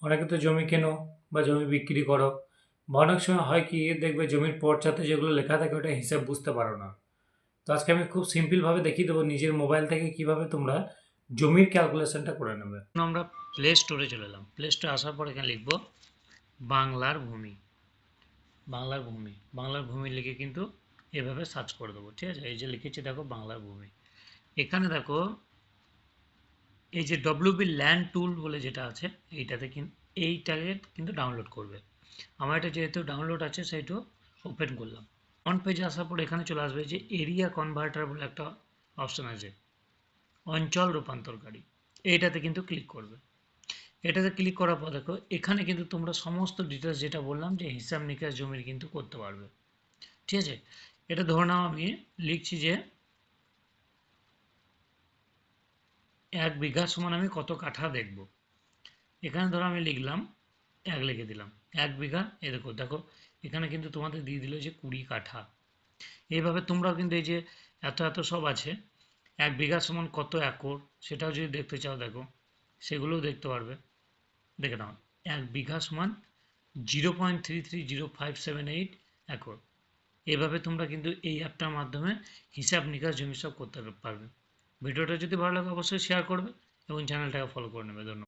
অনেকে তো জমি কেনো বা জমি বিক্রি করো, বা অনেক সময় হয় কি দেখবে জমির পর্চাতে যেগুলো লেখা থাকে ওটা হিসাব বুঝতে পারো না। তো আজকে আমি খুব সিম্পলভাবে দেখিয়ে দেবো নিজের মোবাইল থেকে কিভাবে তোমরা জমির ক্যালকুলেশনটা করে নেবে। আমরা প্লে স্টোরে চলে এলাম। প্লে স্টোরে আসার পর এখানে লিখবো বাংলার ভূমি। বাংলার ভূমি লিখে কিন্তু এভাবে সার্চ করে দেবো, ঠিক আছে। এই যে লিখেছি দেখো বাংলার ভূমি। এখানে দেখো এই যে ডব্লিউবি ল্যান্ড টুল বলে যেটা আছে এইটাকে কিন্তু ডাউনলোড করবে। আমার এটা যেহেতু ডাউনলোড আছে সেটা ওপেন করলাম। অন পেজে আসার পর এখানে চলে আসবে যে এরিয়া কনভার্টার বলে একটা অপশন আছে, অঞ্চল রূপান্তরকারী। এইটাতে কিন্তু ক্লিক করবে। এটাতে ক্লিক করার পর দেখো এখানে কিন্তু তোমরা সমস্ত ডিটেলস যেটা বললাম যে হিসাব নিকাশ জমির কিন্তু করতে পারবে, ঠিক আছে। এটা ধরে নাও আমি লিখছি যে 1 বিঘা সমান আমি কত কাঠা দেখব। এখানে ধরো আমি লিখলাম 1 লিখে দিলাম। 1 বিঘা এই দেখো দেখো এখানে কিন্তু তোমাদের দিয়ে দিল যে 20 কাঠা। এইভাবে তোমরাও কিন্তু এই যে এত এত সব আছে, 1 বিঘা সমান কত একর সেটাও যদি দেখতে চাও দেখো সেগুলোও দেখতে পারবে। দেখে নাও 1 বিঘা সমান 0.330578 একর। এভাবে তোমরা কিন্তু এই অ্যাপটার মাধ্যমে হিসাব নিকাশ জমি সব করতে পারবে। ভিডিওটা যদি ভালো লাগে অবশ্যই শেয়ার করবে এবং চ্যানেলটাকে ফলো করে নেবে। ধন্যবাদ।